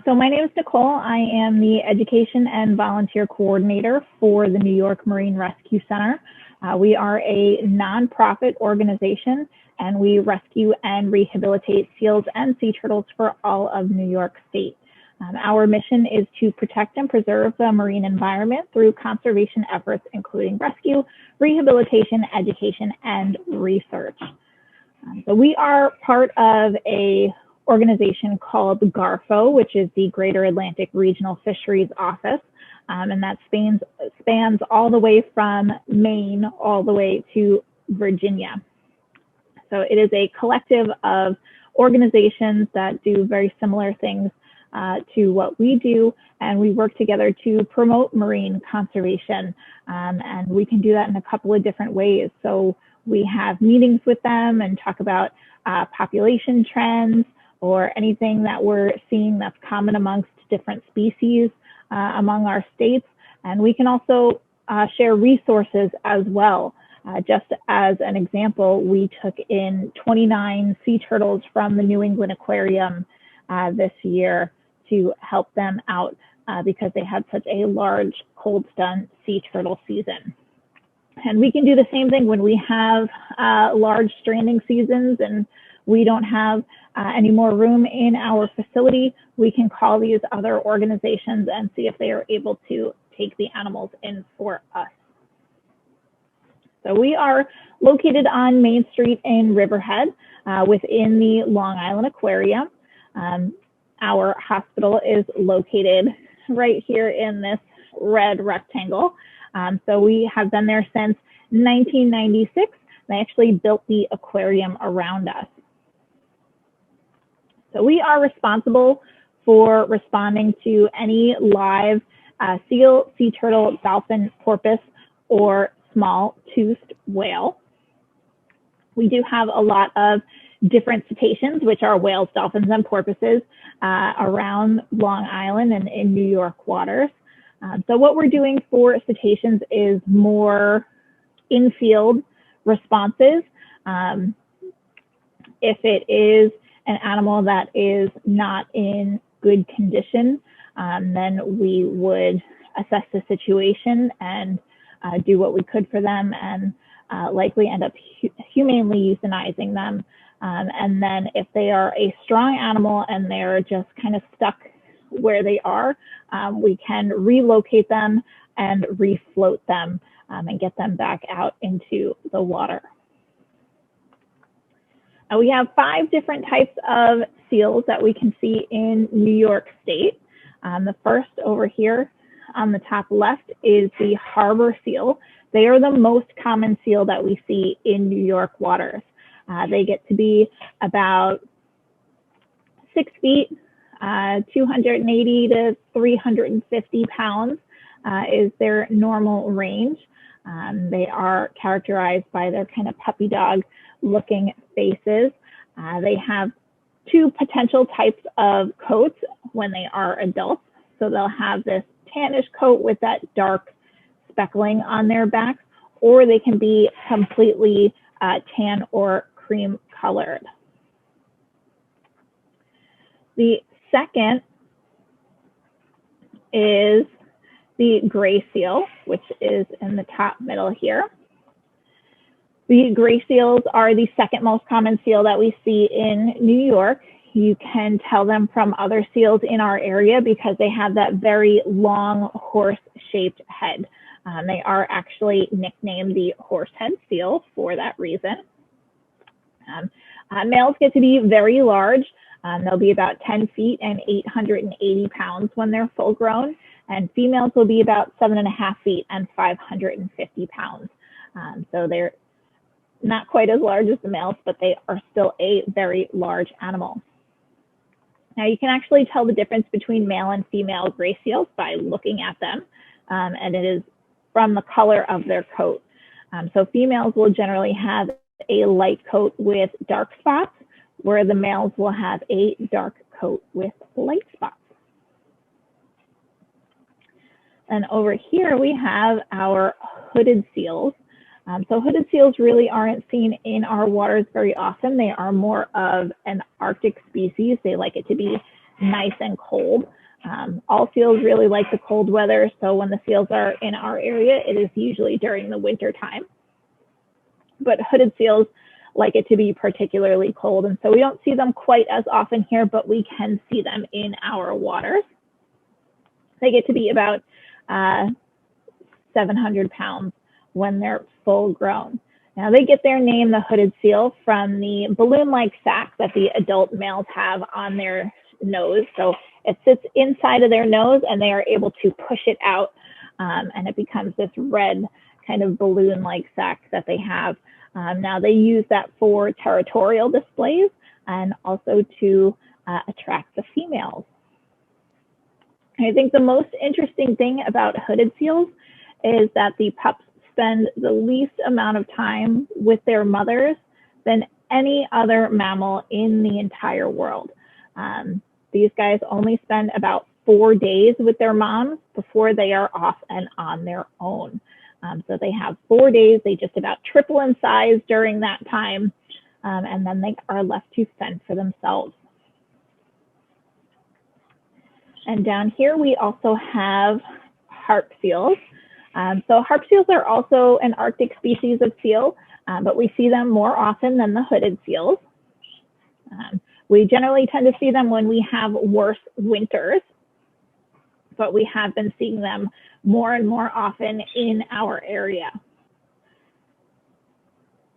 So my name is Nicole. I am the Education and Volunteer Coordinator for the New York Marine Rescue Center. We are a nonprofit organization, and we rescue and rehabilitate seals and sea turtles for all of New York State. Our mission is to protect and preserve the marine environment through conservation efforts, including rescue, rehabilitation, education, and research. So we are part of a organization called GARFO, which is the Greater Atlantic Regional Fisheries Office, and that spans all the way from Maine all the way to Virginia. So it is a collective of organizations that do very similar things to what we do, and we work together to promote marine conservation, and we can do that in a couple of different ways. So we have meetings with them and talk about population trends, or anything that we're seeing that's common amongst different species among our states. And we can also share resources as well. Just as an example, we took in 29 sea turtles from the New England Aquarium this year to help them out because they had such a large cold stun sea turtle season. And we can do the same thing when we have large stranding seasons and we don't have any more room in our facility. We can call these other organizations and see if they are able to take the animals in for us. So we are located on Main Street in Riverhead within the Long Island Aquarium. Our hospital is located right here in this red rectangle. So we have been there since 1996. They actually built the aquarium around us. So we are responsible for responding to any live seal, sea turtle, dolphin, porpoise, or small-toothed whale. We do have a lot of different cetaceans, which are whales, dolphins, and porpoises around Long Island and in New York waters. So what we're doing for cetaceans is more in-field responses. If it is an animal that is not in good condition, then we would assess the situation and do what we could for them and likely end up humanely euthanizing them. And then if they are a strong animal and they're just kind of stuck where they are, we can relocate them and refloat them and get them back out into the water. We have 5 different types of seals that we can see in New York State. The first over here on the top left is the harbor seal. They are the most common seal that we see in New York waters. They get to be about 6 feet, 280 to 350 pounds is their normal range. They are characterized by their kind of puppy dog looking faces. They have 2 potential types of coats when they are adults. So they'll have this tannish coat with that dark speckling on their backs, or they can be completely tan or cream colored. The second is the gray seal, which is in the top middle here. The gray seals are the second most common seal that we see in New York. You can tell them from other seals in our area because they have that very long horse-shaped head. They are actually nicknamed the horsehead seal for that reason. Males get to be very large. They'll be about 10 feet and 880 pounds when they're full grown, and females will be about 7.5 feet and 550 pounds. So they're not quite as large as the males, but they are still a very large animal. Now you can actually tell the difference between male and female gray seals by looking at them, and it is from the color of their coat. So females will generally have a light coat with dark spots, where the males will have a dark coat with light spots. And over here we have our hooded seals. So hooded seals really aren't seen in our waters very often. They are more of an Arctic species. They like it to be nice and cold. All seals really like the cold weather, so when the seals are in our area, it is usually during the winter time. But hooded seals like it to be particularly cold, and so we don't see them quite as often here, but we can see them in our waters. They get to be about 700 pounds when they're full grown. Now they get their name, the hooded seal, from the balloon-like sac that the adult males have on their nose. So it sits inside of their nose and they are able to push it out, and it becomes this red kind of balloon-like sac that they have. Now they use that for territorial displays and also to attract the females. I think the most interesting thing about hooded seals is that the pups spend the least amount of time with their mothers than any other mammal in the entire world. These guys only spend about 4 days with their moms before they are off and on their own. So they have 4 days, they just about triple in size during that time, and then they are left to fend for themselves. And down here we also have harp seals. So harp seals are also an Arctic species of seal, but we see them more often than the hooded seals. We generally tend to see them when we have worse winters, but we have been seeing them more and more often in our area.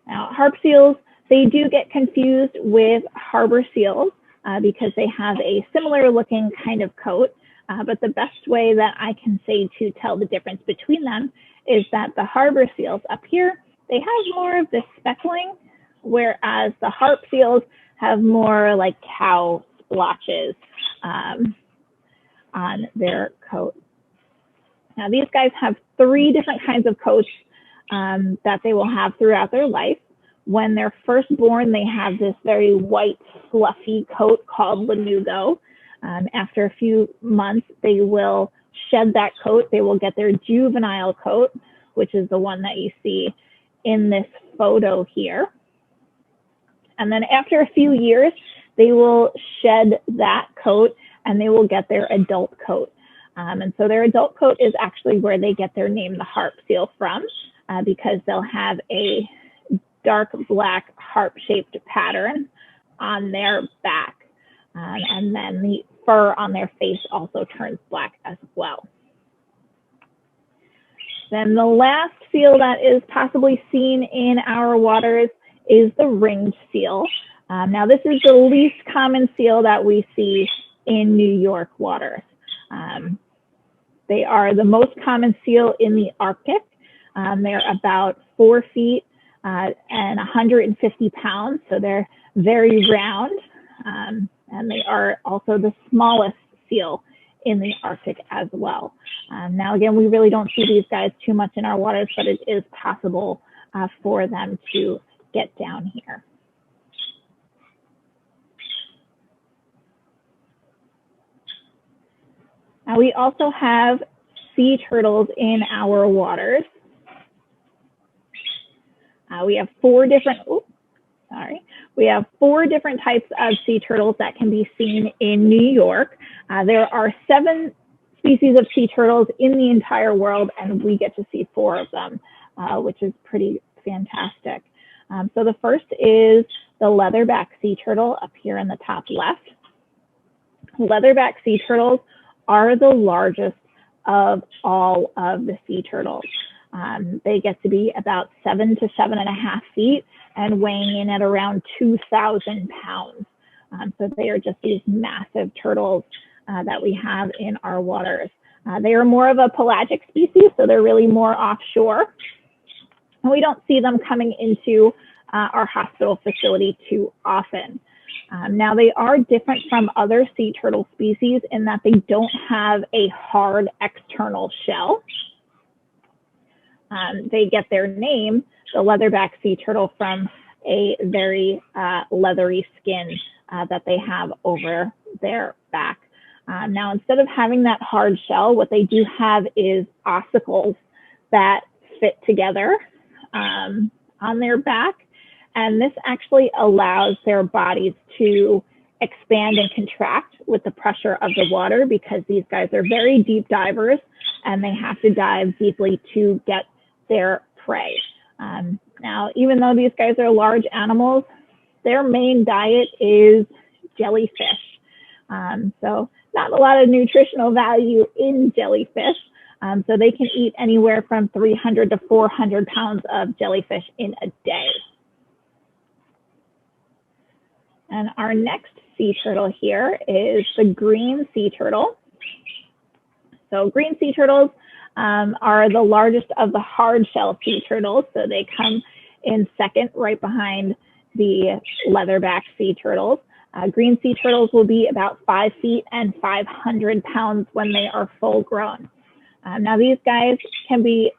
Now, harp seals, they do get confused with harbor seals because they have a similar looking kind of coat. But the best way that I can say to tell the difference between them is that the harbor seals up here, they have more of this speckling, whereas the harp seals have more like cow splotches on their coat. Now these guys have 3 different kinds of coats that they will have throughout their life. When they're first born, they have this very white, fluffy coat called lanugo. After a few months, they will shed that coat. They will get their juvenile coat, which is the one that you see in this photo here. And then after a few years, they will shed that coat and they will get their adult coat. And so their adult coat is actually where they get their name, the harp seal, from, because they'll have a dark black harp-shaped pattern on their back. And then the fur on their face also turns black as well. Then the last seal that is possibly seen in our waters is the ringed seal. Now this is the least common seal that we see in New York waters. They are the most common seal in the Arctic. They're about 4 feet and 150 pounds, so they're very round. And they are also the smallest seal in the Arctic as well. Now, again, we really don't see these guys too much in our waters, but it is possible for them to get down here. Now, we also have sea turtles in our waters. We have 4 different, we have 4 different types of sea turtles that can be seen in New York. There are 7 species of sea turtles in the entire world, and we get to see 4 of them, which is pretty fantastic. So the first is the leatherback sea turtle up here in the top left. Leatherback sea turtles are the largest of all of the sea turtles. They get to be about 7 to 7.5 feet and weighing in at around 2,000 pounds. So they are just these massive turtles that we have in our waters. They are more of a pelagic species, so they're really more offshore. And we don't see them coming into our hospital facility too often. Now they are different from other sea turtle species in that they don't have a hard external shell. They get their name, the leatherback sea turtle, from a very leathery skin that they have over their back. Now, instead of having that hard shell, what they do have is ossicles that fit together on their back. And this actually allows their bodies to expand and contract with the pressure of the water because these guys are very deep divers and they have to dive deeply to get their prey. Now, even though these guys are large animals, their main diet is jellyfish. So not a lot of nutritional value in jellyfish. So they can eat anywhere from 300 to 400 pounds of jellyfish in a day. And our next sea turtle here is the green sea turtle. So green sea turtles are the largest of the hard shell sea turtles. So they come in second, right behind the leatherback sea turtles. Green sea turtles will be about 5 feet and 500 pounds when they are full grown. Now these guys can be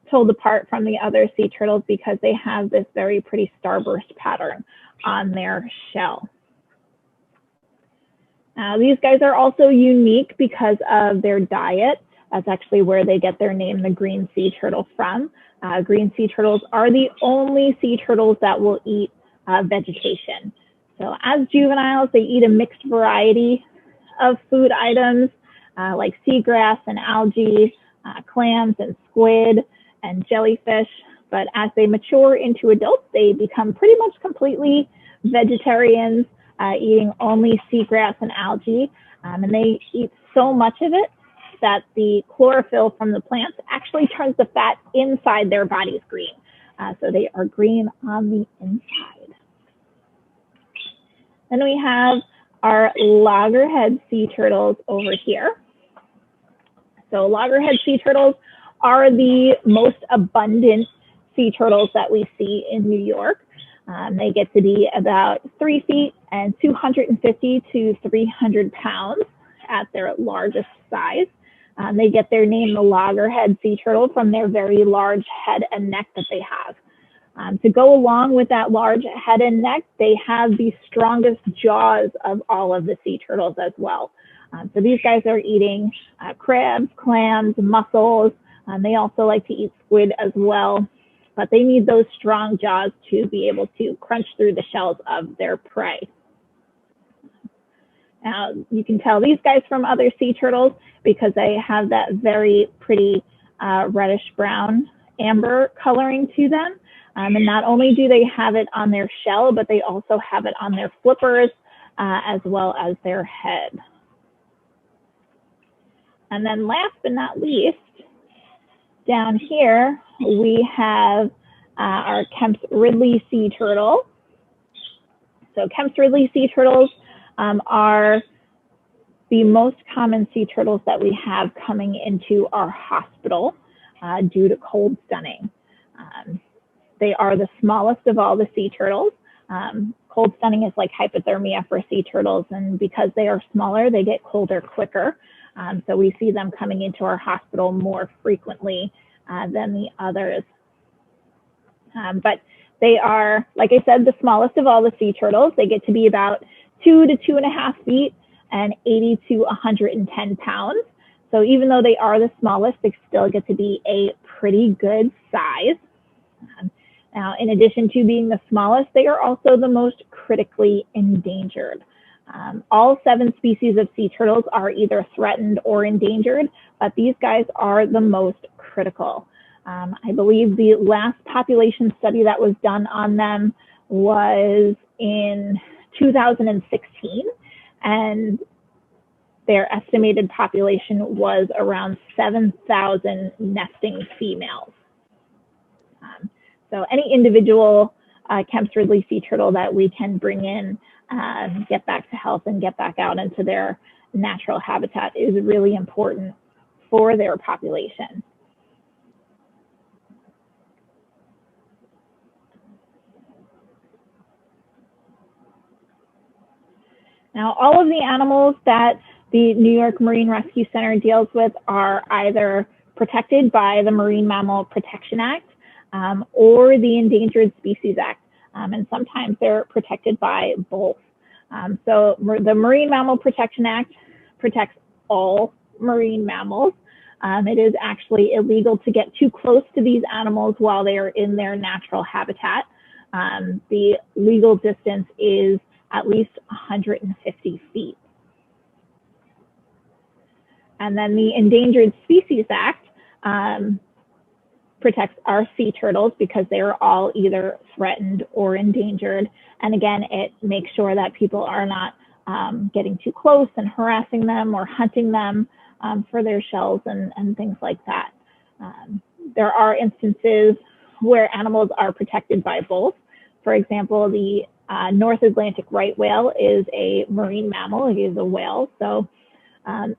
told apart from the other sea turtles because they have this very pretty starburst pattern on their shell. These guys are also unique because of their diet. That's actually where they get their name, the green sea turtle, from. Green sea turtles are the only sea turtles that will eat vegetation. So as juveniles, they eat a mixed variety of food items like seagrass and algae, clams and squid and jellyfish. But as they mature into adults, they become pretty much completely vegetarians, eating only seagrass and algae. And they eat so much of it that the chlorophyll from the plants actually turns the fat inside their bodies green. So they are green on the inside. Then we have our loggerhead sea turtles over here. So loggerhead sea turtles are the most abundant sea turtles that we see in New York. They get to be about 3 feet and 250 to 300 pounds at their largest size. They get their name, the loggerhead sea turtle, from their very large head and neck that they have. To go along with that large head and neck, they have the strongest jaws of all of the sea turtles as well. So these guys are eating crabs, clams, mussels. They also like to eat squid as well, but they need those strong jaws to be able to crunch through the shells of their prey. Now, you can tell these guys from other sea turtles because they have that very pretty reddish brown amber coloring to them. And not only do they have it on their shell, but they also have it on their flippers as well as their head. And then last but not least, down here, we have our Kemp's Ridley sea turtle. So Kemp's Ridley sea turtles are the most common sea turtles that we have coming into our hospital due to cold stunning. They are the smallest of all the sea turtles. Cold stunning is like hypothermia for sea turtles, and because they are smaller, they get colder quicker. So we see them coming into our hospital more frequently than the others. But they are, like I said, the smallest of all the sea turtles. They get to be about 2 to 2.5 feet and 80 to 110 pounds. So even though they are the smallest, they still get to be a pretty good size. Now, in addition to being the smallest, they are also the most critically endangered. All 7 species of sea turtles are either threatened or endangered, but these guys are the most critical. I believe the last population study that was done on them was in 2016, and their estimated population was around 7,000 nesting females. So any individual Kemp's Ridley sea turtle that we can bring in, get back to health and get back out into their natural habitat is really important for their population. Now, all of the animals that the New York Marine Rescue Center deals with are either protected by the Marine Mammal Protection Act or the Endangered Species Act, and sometimes they're protected by both. So the Marine Mammal Protection Act protects all marine mammals. It is actually illegal to get too close to these animals while they are in their natural habitat. The legal distance is at least 150 feet. And then the Endangered Species Act protects our sea turtles because they are all either threatened or endangered. And again, it makes sure that people are not getting too close and harassing them or hunting them for their shells and things like that. There are instances where animals are protected by both. For example, the North Atlantic right whale is a marine mammal. It is a whale, so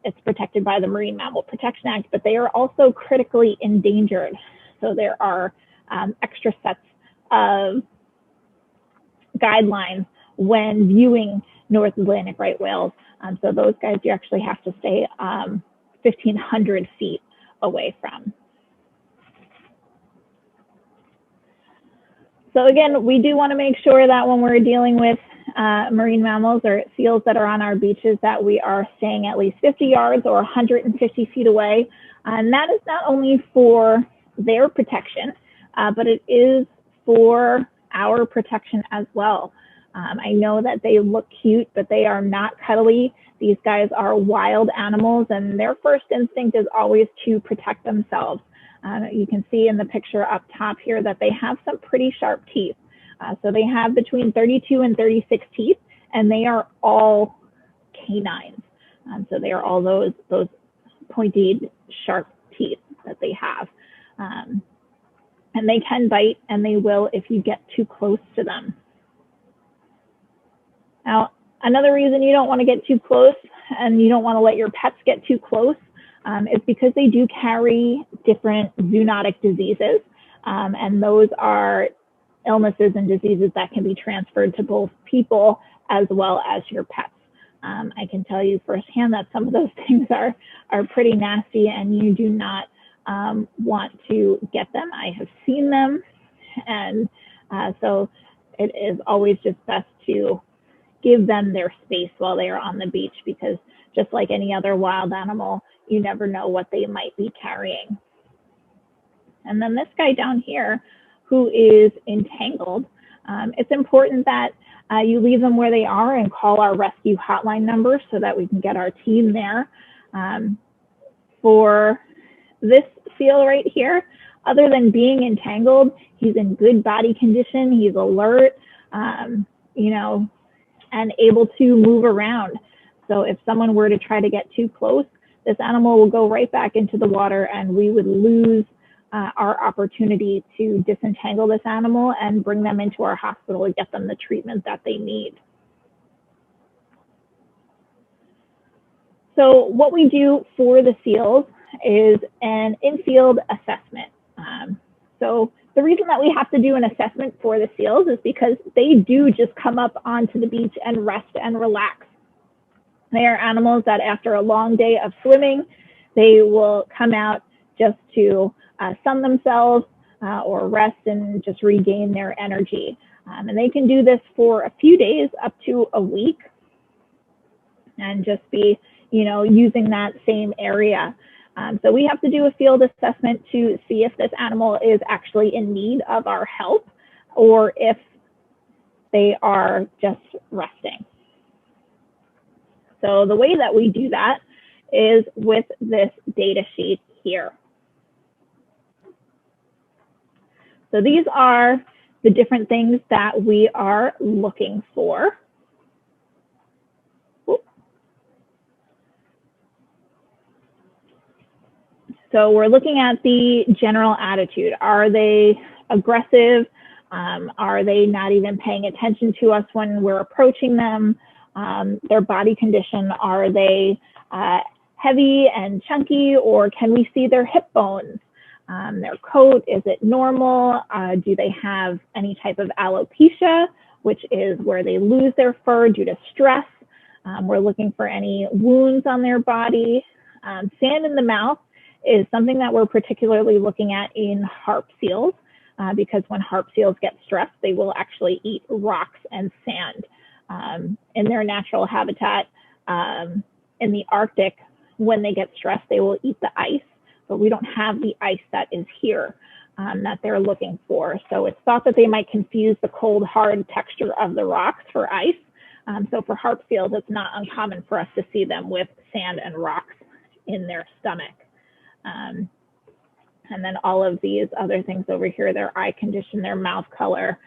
it's protected by the Marine Mammal Protection Act, but they are also critically endangered. So there are extra sets of guidelines when viewing North Atlantic right whales. So those guys you actually have to stay 1,500 feet away from. So again, we do want to make sure that when we're dealing with marine mammals or seals that are on our beaches that we are staying at least 50 yards or 150 feet away. And that is not only for their protection, but it is for our protection as well. I know that they look cute, but they are not cuddly. These guys are wild animals, and their first instinct is always to protect themselves. You can see in the picture up top here that they have some pretty sharp teeth. So they have between 32 and 36 teeth, and they are all canines. So they are all those pointed, sharp teeth that they have. And they can bite, and they will if you get too close to them. Now, another reason you don't want to get too close and you don't want to let your pets get too close is because they do carry different zoonotic diseases. And those are illnesses and diseases that can be transferred to both people as well as your pets. I can tell you firsthand that some of those things are pretty nasty, and you do not want to get them. I have seen them, and so it is always just best to give them their space while they are on the beach, because just like any other wild animal, you never know what they might be carrying. And then this guy down here who is entangled, it's important that you leave them where they are and call our rescue hotline number so that we can get our team there. For this seal right here, other than being entangled, he's in good body condition, he's alert, you know, and able to move around. So if someone were to try to get too close, this animal will go right back into the water, and we would lose our opportunity to disentangle this animal and bring them into our hospital and get them the treatment that they need. So what we do for the seals is an in-field assessment. So the reason that we have to do an assessment for the seals is because they do just come up onto the beach and rest and relax. They are animals that after a long day of swimming, they will come out just to sun themselves or rest and just regain their energy. And they can do this for a few days up to a week and just be, you know, using that same area. So we have to do a field assessment to see if this animal is actually in need of our help or if they are just resting. So the way that we do that is with this data sheet here. So these are the different things that we are looking for. So we're looking at the general attitude. Are they aggressive? Are they not even paying attention to us when we're approaching them? Their body condition, are they heavy and chunky, or can we see their hip bones? Their coat, is it normal? Do they have any type of alopecia, which is where they lose their fur due to stress? We're looking for any wounds on their body. Sand in the mouth is something that we're particularly looking at in harp seals, because when harp seals get stressed, they will actually eat rocks and sand. In their natural habitat in the Arctic, when they get stressed, they will eat the ice, but we don't have the ice that is here that they're looking for. So it's thought that they might confuse the cold, hard texture of the rocks for ice, So for harp seals, it's not uncommon for us to see them with sand and rocks in their stomach. And then all of these other things over here, their eye condition, their mouth color,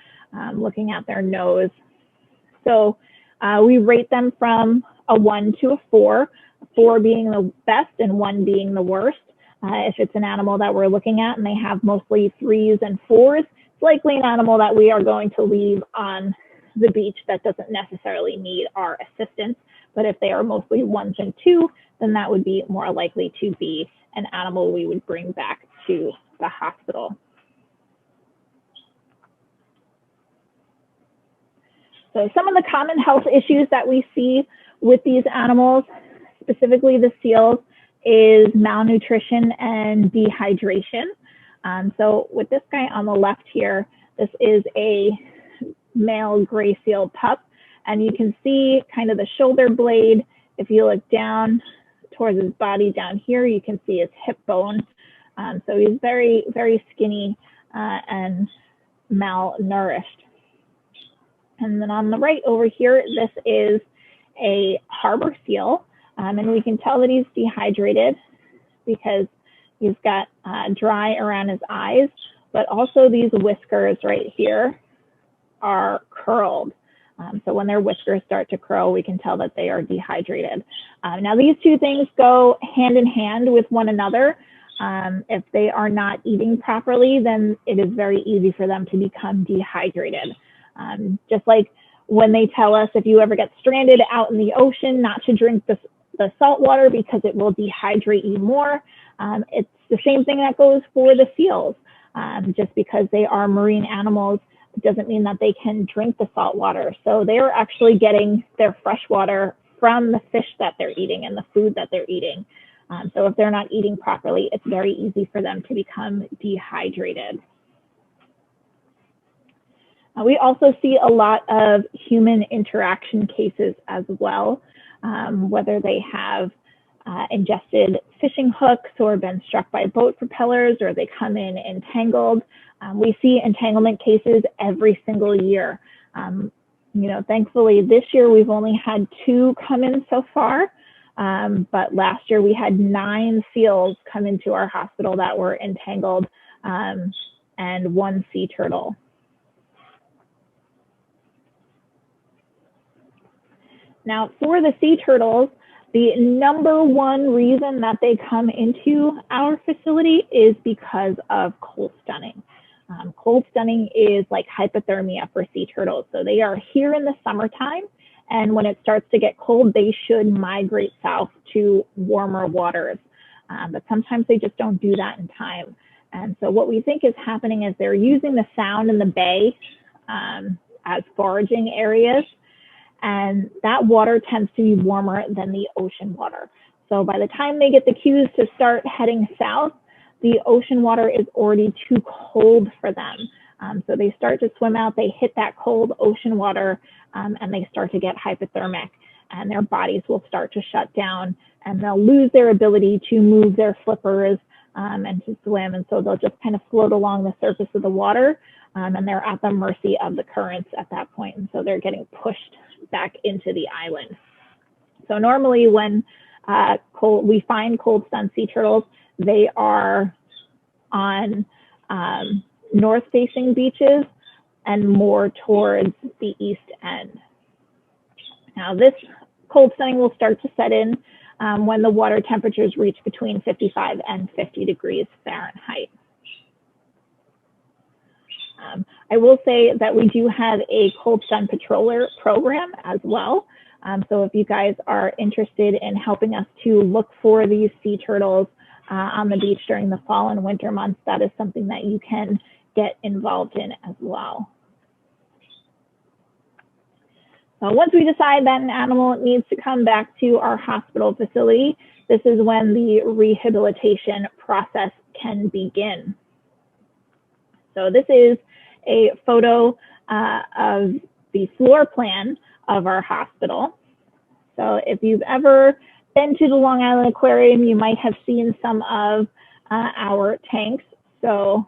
looking at their nose. So we rate them from a 1 to a 4, 4 being the best and 1 being the worst. If it's an animal that we're looking at and they have mostly 3s and 4s, it's likely an animal that we are going to leave on the beach that doesn't necessarily need our assistance. But if they are mostly 1s and 2, then that would be more likely to be an animal we would bring back to the hospital. So some of the common health issues that we see with these animals, specifically the seals, is malnutrition and dehydration. So with this guy on the left here, this is a male gray seal pup, and you can see kind of the shoulder blade. If you look down towards his body down here, you can see his hip bone. So he's very, very skinny and malnourished. And then on the right over here, this is a harbor seal. And we can tell that he's dehydrated because he's got dry around his eyes, but also these whiskers right here are curled. So when their whiskers start to curl, we can tell that they are dehydrated. Now these two things go hand in hand with one another. If they are not eating properly, then it is very easy for them to become dehydrated. Just like when they tell us if you ever get stranded out in the ocean, not to drink the salt water because it will dehydrate you more. It's the same thing that goes for the seals. Just because they are marine animals, it doesn't mean that they can drink the salt water. So they are actually getting their fresh water from the fish that they're eating and the food that they're eating. So if they're not eating properly, it's very easy for them to become dehydrated. We also see a lot of human interaction cases as well, whether they have ingested fishing hooks or been struck by boat propellers, or they come in entangled. We see entanglement cases every single year. Thankfully this year we've only had 2 come in so far, but last year we had 9 seals come into our hospital that were entangled, and 1 sea turtle. Now, for the sea turtles, the #1 reason that they come into our facility is because of cold stunning. Cold stunning is like hypothermia for sea turtles. So they are here in the summertime, and when it starts to get cold, they should migrate south to warmer waters. But sometimes they just don't do that in time. And so what we think is happening is they're using the sound in the bay as foraging areas. And that water tends to be warmer than the ocean water. So by the time they get the cues to start heading south, the ocean water is already too cold for them. So they start to swim out, they hit that cold ocean water, and they start to get hypothermic, and their bodies will start to shut down, and they'll lose their ability to move their flippers and to swim. And so they'll just kind of float along the surface of the water, and they're at the mercy of the currents at that point. And so they're getting pushed back into the island. So normally when we find cold stunned sea turtles, they are on north facing beaches and more towards the east end. Now this cold stunning will start to set in when the water temperatures reach between 55 and 50 degrees Fahrenheit. I will say that we do have a cold stun patroller program as well. So if you guys are interested in helping us to look for these sea turtles on the beach during the fall and winter months, that is something that you can get involved in as well. So once we decide that an animal needs to come back to our hospital facility, this is when the rehabilitation process can begin. So this is a photo of the floor plan of our hospital. So if you've ever been to the Long Island Aquarium, you might have seen some of our tanks. So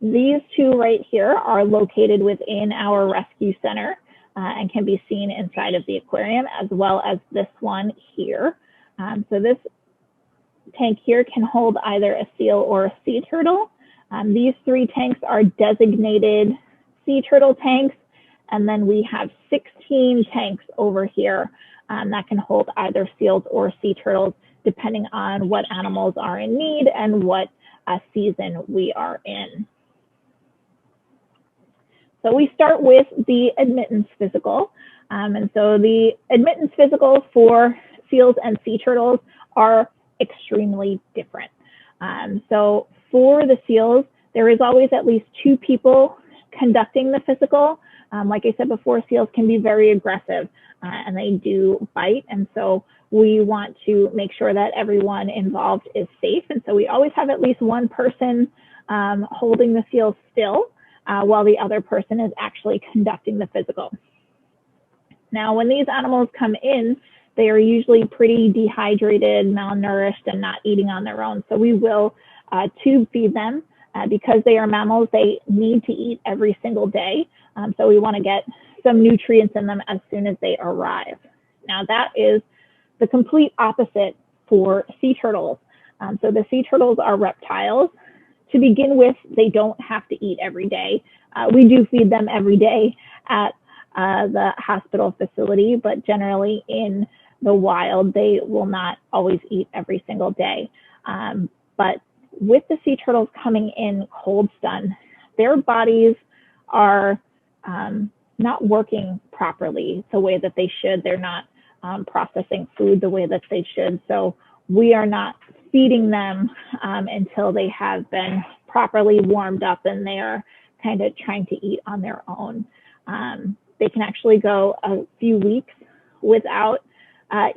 these 2 right here are located within our rescue center. and can be seen inside of the aquarium, as well as this one here. So this tank here can hold either a seal or a sea turtle. These 3 tanks are designated sea turtle tanks, and then we have 16 tanks over here that can hold either seals or sea turtles, depending on what animals are in need and what season we are in. So we start with the Admittance Physical. And so the Admittance Physical for seals and sea turtles are extremely different. So for the seals, there is always at least 2 people conducting the physical. Like I said before, seals can be very aggressive and they do bite. And so we want to make sure that everyone involved is safe. And so we always have at least 1 person holding the seal still while the other person is actually conducting the physical. Now, when these animals come in, they are usually pretty dehydrated, malnourished, and not eating on their own. So we will tube feed them. Because they are mammals, they need to eat every single day. So we want to get some nutrients in them as soon as they arrive. Now that is the complete opposite for sea turtles. So the sea turtles are reptiles. To begin with, they don't have to eat every day. We do feed them every day at the hospital facility, but generally in the wild, they will not always eat every single day. But with the sea turtles coming in cold stun, their bodies are not working properly the way that they should. They're not processing food the way that they should. So we are not feeding them until they have been properly warmed up and they are kind of trying to eat on their own. They can actually go a few weeks without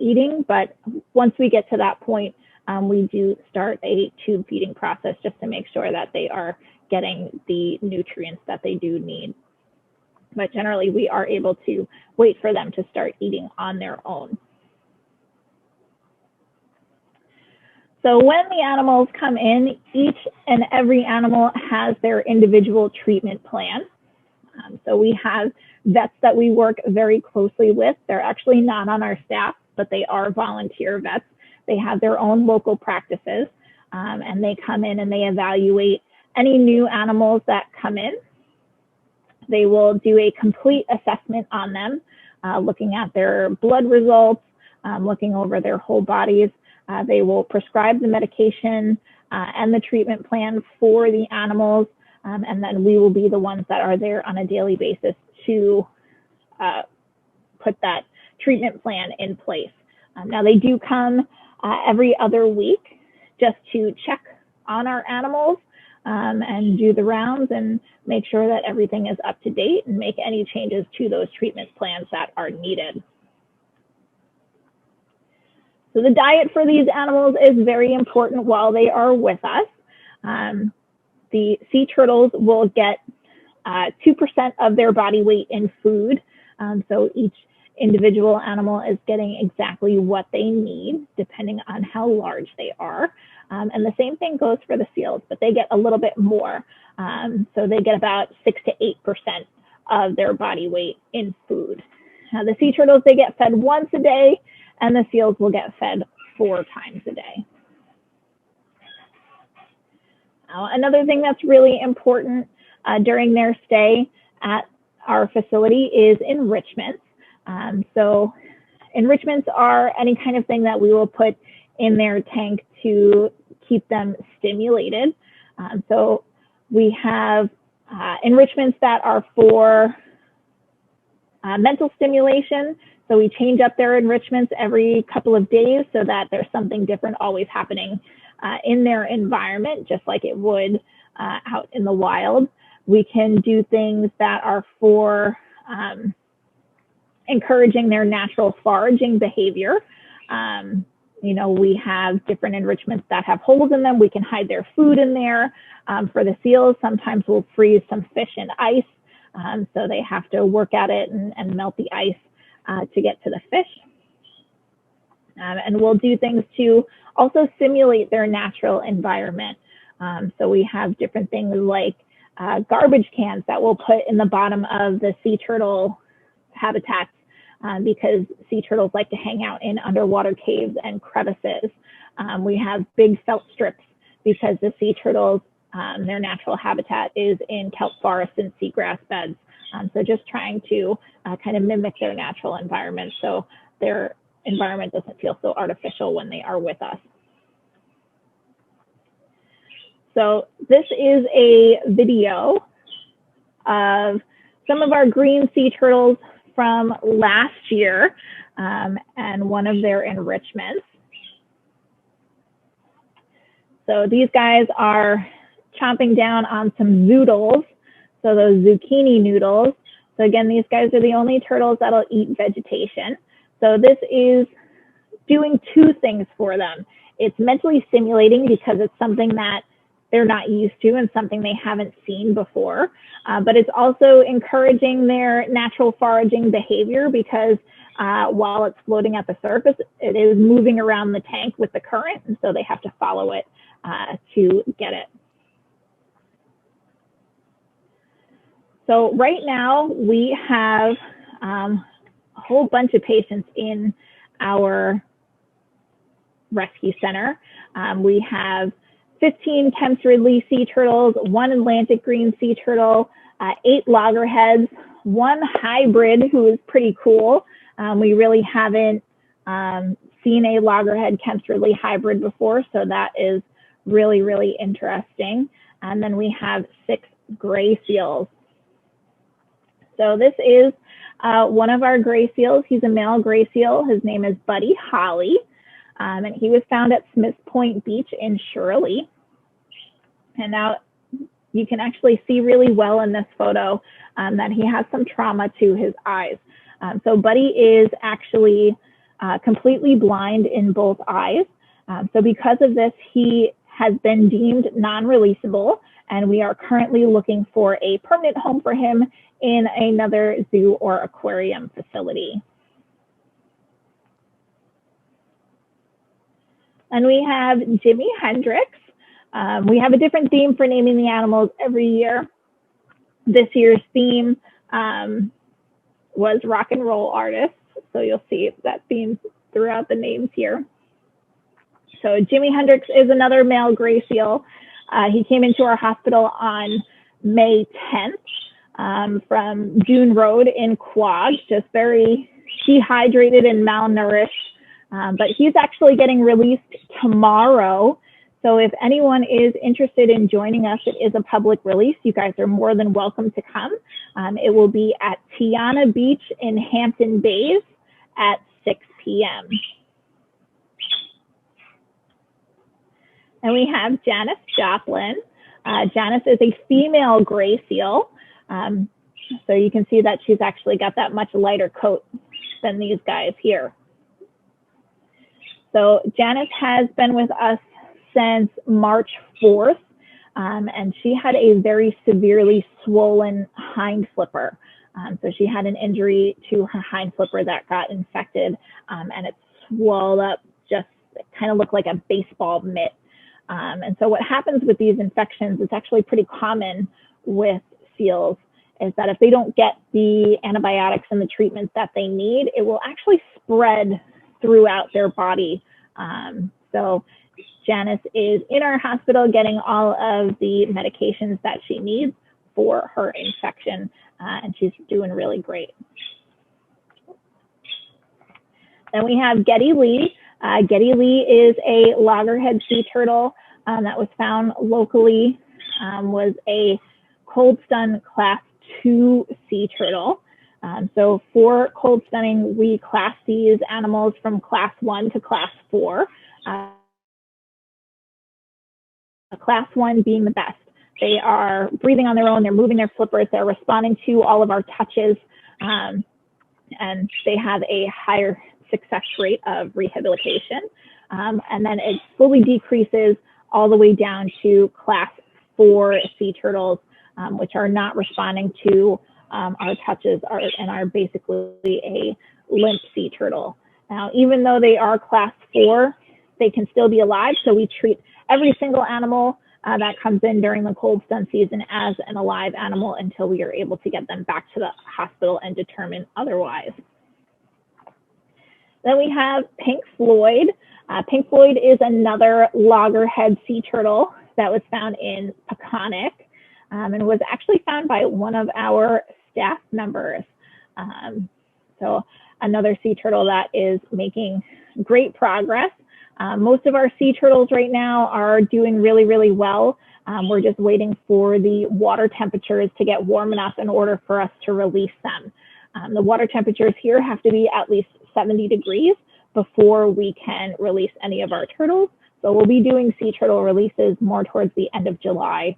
eating, but once we get to that point, we do start a tube feeding process just to make sure that they are getting the nutrients that they do need. But generally, we are able to wait for them to start eating on their own. So when the animals come in, each and every animal has their individual treatment plan. So we have vets that we work very closely with. They're actually not on our staff, but they are volunteer vets. They have their own local practices, and they come in and they evaluate any new animals that come in. They will do a complete assessment on them, looking at their blood results, looking over their whole bodies. They will prescribe the medication and the treatment plan for the animals, and then we will be the ones that are there on a daily basis to put that treatment plan in place. Now they do come every other week just to check on our animals and do the rounds and make sure that everything is up to date and make any changes to those treatment plans that are needed. So the diet for these animals is very important while they are with us. The sea turtles will get 2% of their body weight in food. So each individual animal is getting exactly what they need, depending on how large they are. And the same thing goes for the seals, but they get a little bit more. So they get about 6 to 8% of their body weight in food. Now the sea turtles, they get fed once a day, and the seals will get fed 4 times a day. Now, another thing that's really important during their stay at our facility is enrichment. So enrichments are any kind of thing that we will put in their tank to keep them stimulated. So we have enrichments that are for mental stimulation. So we change up their enrichments every couple of days so that there's something different always happening in their environment, just like it would out in the wild. We can do things that are for encouraging their natural foraging behavior. You know, we have different enrichments that have holes in them. We can hide their food in there. For the seals, sometimes we'll freeze some fish in ice. So they have to work at it and melt the ice to get to the fish. And we'll do things to also simulate their natural environment. So we have different things like garbage cans that we'll put in the bottom of the sea turtle habitats because sea turtles like to hang out in underwater caves and crevices. We have big felt strips because the sea turtles, their natural habitat is in kelp forests and seagrass beds. So just trying to kind of mimic their natural environment so their environment doesn't feel so artificial when they are with us. So this is a video of some of our green sea turtles from last year and one of their enrichments. So these guys are chomping down on some zoodles, so those zucchini noodles. So again, these guys are the only turtles that'll eat vegetation. So this is doing two things for them. It's mentally stimulating because it's something that they're not used to and something they haven't seen before. But it's also encouraging their natural foraging behavior because while it's floating at the surface, it is moving around the tank with the current, and so they have to follow it to get it. So right now we have a whole bunch of patients in our rescue center. We have 15 Kemp's Ridley sea turtles, 1 Atlantic green sea turtle, 8 loggerheads, 1 hybrid who is pretty cool. We really haven't seen a loggerhead Kemp's Ridley hybrid before, so that is really, really interesting. And then we have 6 gray seals. So this is one of our gray seals. He's a male gray seal. His name is Buddy Holly, and he was found at Smith's Point Beach in Shirley. And now you can actually see really well in this photo that he has some trauma to his eyes. So Buddy is actually completely blind in both eyes. So because of this, he has been deemed non-releasable, and we are currently looking for a permanent home for him in another zoo or aquarium facility. And we have Jimi Hendrix. We have a different theme for naming the animals every year. This year's theme was rock and roll artists. So you'll see that theme throughout the names here. So Jimi Hendrix is another male gray seal. He came into our hospital on May 10th from June Road in Quag, just very dehydrated and malnourished. But he's actually getting released tomorrow. So if anyone is interested in joining us, it is a public release. You guys are more than welcome to come. It will be at Tiana Beach in Hampton Bays at 6 p.m. And we have Janice Joplin. Janice is a female gray seal. So you can see that she's actually got that much lighter coat than these guys here. So Janice has been with us since March 4th, and she had a very severely swollen hind flipper. So she had an injury to her hind flipper that got infected, and it swelled up, just kind of looked like a baseball mitt. And so what happens with these infections, it's actually pretty common with seals, is that if they don't get the antibiotics and the treatments that they need, it will actually spread throughout their body. So Janice is in our hospital getting all of the medications that she needs for her infection, and she's doing really great. Then we have Getty Lee. Getty Lee is a loggerhead sea turtle that was found locally, was a cold stun class 2 sea turtle. So for cold stunning, we class these animals from class 1 to class 4. Class 1 being the best. They are breathing on their own, they're moving their flippers, they're responding to all of our touches, and they have a higher success rate of rehabilitation. And then it slowly decreases all the way down to class 4 sea turtles, which are not responding to our touches and are basically a limp sea turtle. Now, even though they are class 4, they can still be alive, so we treat every single animal that comes in during the cold stun season as an alive animal until we are able to get them back to the hospital and determine otherwise. Then we have Pink Floyd. Pink Floyd is another loggerhead sea turtle that was found in Peconic, and was actually found by one of our staff members. So another sea turtle that is making great progress. Most of our sea turtles right now are doing really, really well. We're just waiting for the water temperatures to get warm enough in order for us to release them. The water temperatures here have to be at least 70 degrees before we can release any of our turtles. So we'll be doing sea turtle releases more towards the end of July,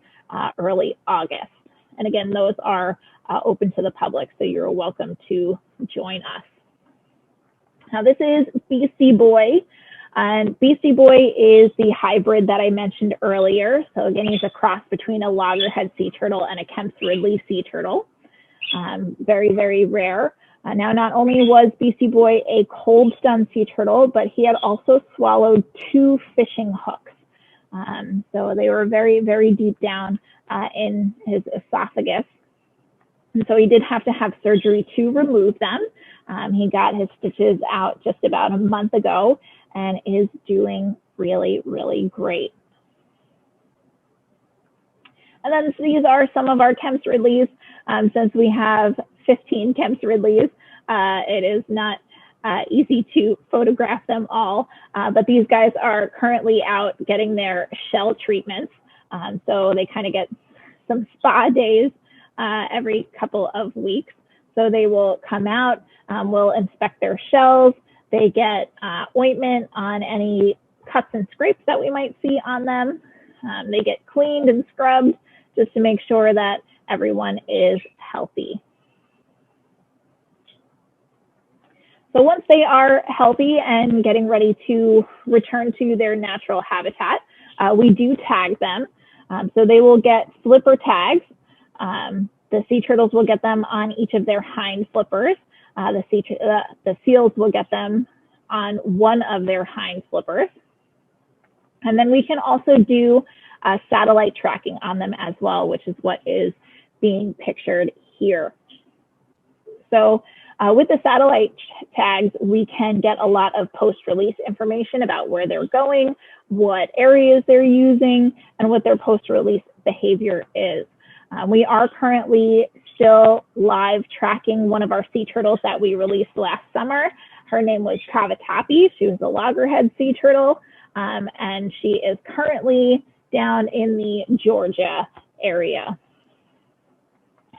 early August. And again, those are open to the public, so you're welcome to join us. Now this is BC Boy. And BC Boy is the hybrid that I mentioned earlier. So again, he's a cross between a loggerhead sea turtle and a Kemp's Ridley sea turtle. Very, very rare. Now, not only was BC Boy a cold stun sea turtle, but he had also swallowed 2 fishing hooks. So they were very, very deep down in his esophagus. And so he did have to have surgery to remove them. He got his stitches out just about a month ago and is doing really, really great. And then these are some of our Kemp's Ridleys. Since we have 15 Kemp's Ridleys, it is not easy to photograph them all, but these guys are currently out getting their shell treatments. So they kind of get some spa days every couple of weeks. So they will come out, we'll inspect their shells. They get ointment on any cuts and scrapes that we might see on them. They get cleaned and scrubbed just to make sure that everyone is healthy. So once they are healthy and getting ready to return to their natural habitat, we do tag them. So they will get flipper tags. The sea turtles will get them on each of their hind flippers. The seals will get them on one of their hind flippers. And then we can also do satellite tracking on them as well, which is what is being pictured here. So with the satellite tags, we can get a lot of post-release information about where they're going, what areas they're using, and what their post-release behavior is. We are currently still live tracking one of our sea turtles that we released last summer. Her name was Kavatapi. She was a loggerhead sea turtle, and she is currently down in the Georgia area.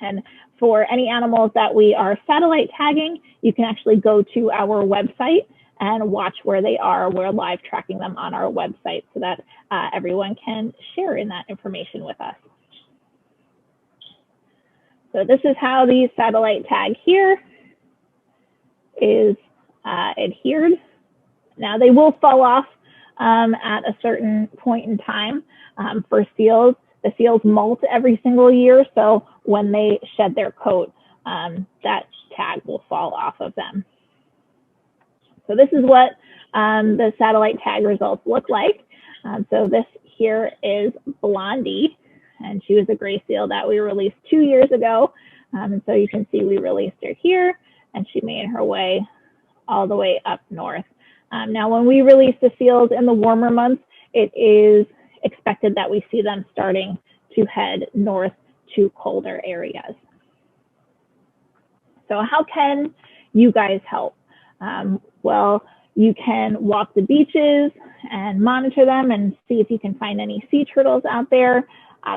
And for any animals that we are satellite tagging, you can actually go to our website and watch where they are. We're live tracking them on our website so that everyone can share in that information with us. So this is how the satellite tag here is adhered. Now they will fall off at a certain point in time. For seals, the seals molt every single year, so when they shed their coat, that tag will fall off of them. So this is what the satellite tag results look like. So this here is Blondie, and she was a gray seal that we released 2 years ago. And so you can see we released her here, and she made her way all the way up north. Now, when we release the seals in the warmer months, it is expected that we see them starting to head north to colder areas. So how can you guys help? Well, you can walk the beaches and monitor them and see if you can find any sea turtles out there.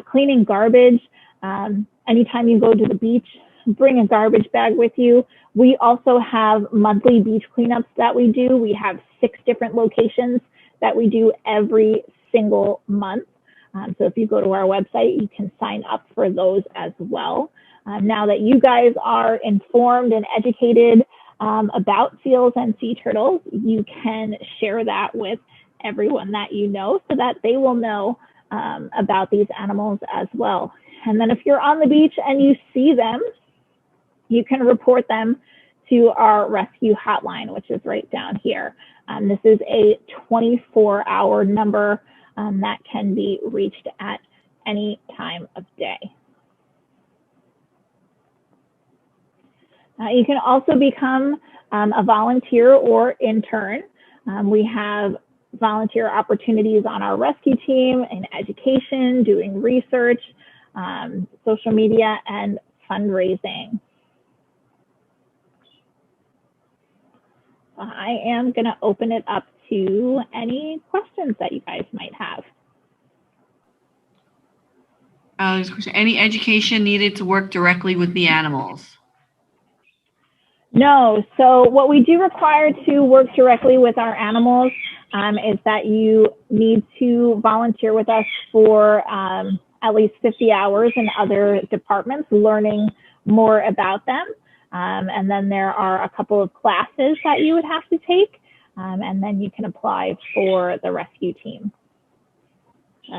Cleaning garbage. Anytime you go to the beach, bring a garbage bag with you. We also have monthly beach cleanups that we do. We have 6 different locations that we do every single month. So if you go to our website, you can sign up for those as well. Now that you guys are informed and educated about seals and sea turtles, you can share that with everyone that you know so that they will know about these animals as well. And then if you're on the beach and you see them, you can report them to our rescue hotline, which is right down here. This is a 24-hour number that can be reached at any time of day. You can also become a volunteer or intern. We have volunteer opportunities on our rescue team in education, doing research, social media, and fundraising. I am going to open it up to any questions that you guys might have. There's a question. Any education needed to work directly with the animals? No. So what we do require to work directly with our animals is that you need to volunteer with us for at least 50 hours in other departments, learning more about them. And then there are a couple of classes that you would have to take, and then you can apply for the rescue team.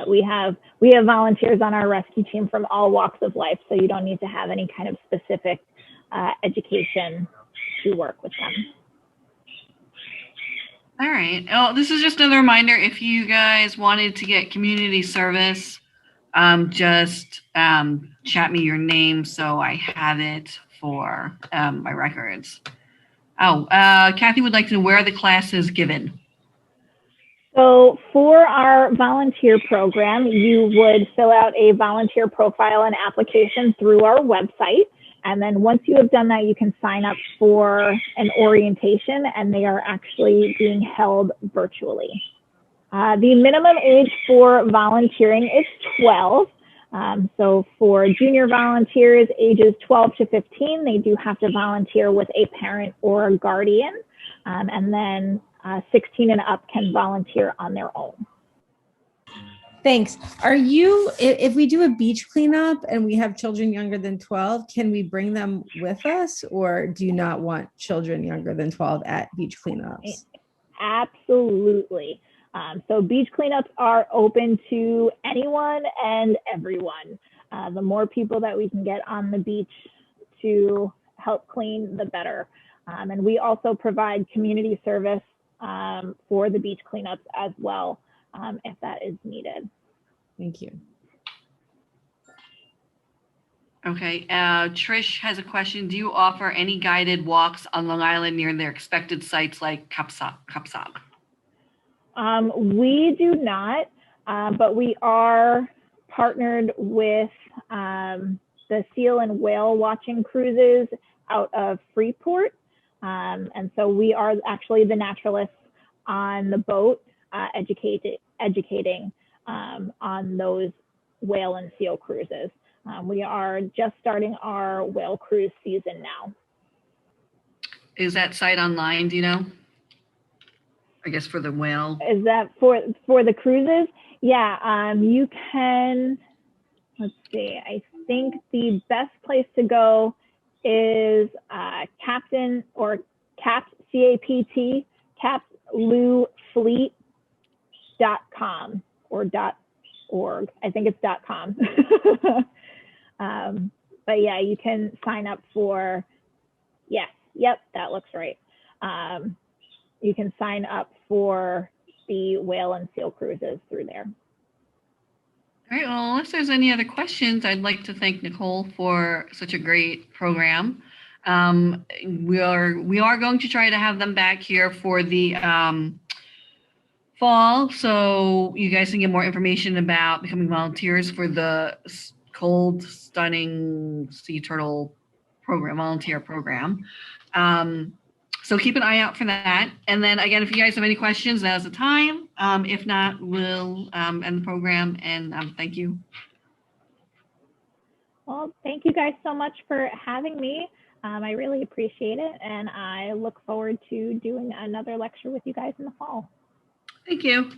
We have volunteers on our rescue team from all walks of life, so you don't need to have any kind of specific education to work with them. All right. Oh, this is just another reminder. If you guys wanted to get community service, just chat me your name so I have it for my records. Oh, Kathy would like to know where are the classes given? So for our volunteer program, you would fill out a volunteer profile and application through our website. And then once you have done that, you can sign up for an orientation, and they are actually being held virtually. The minimum age for volunteering is 12. So for junior volunteers, ages 12 to 15, they do have to volunteer with a parent or a guardian. And then 16 and up can volunteer on their own. Thanks. Are you, if we do a beach cleanup and we have children younger than 12, can we bring them with us, or do you not want children younger than 12 at beach cleanups? Absolutely. So beach cleanups are open to anyone and everyone. The more people that we can get on the beach to help clean, the better. And we also provide community service for the beach cleanups as well, if that is needed. Thank you. Okay. Trish has a question. Do you offer any guided walks on Long Island near their expected sites like Kapsag? We do not, but we are partnered with the seal and whale watching cruises out of Freeport. And so we are actually the naturalists on the boat educating on those whale and seal cruises. We are just starting our whale cruise season now. Is that site online, do you know? I guess for the whale. Is that for the cruises? Yeah, you can, let's see, I think the best place to go is Captain or Capt, C-A-P-T, capluefleet.com or .org. I think it's .com. But yeah, you can sign up for, yes, yep, that looks right. You can sign up for the whale and seal cruises through there. All right, well, unless there's any other questions, I'd like to thank Nicole for such a great program. We are going to try to have them back here for the fall, so you guys can get more information about becoming volunteers for the Cold Stunning Sea Turtle program, volunteer program. So keep an eye out for that. And then again, if you guys have any questions, now's the time. If not, we'll end the program, and thank you. Well, thank you guys so much for having me. I really appreciate it, and I look forward to doing another lecture with you guys in the fall. Thank you.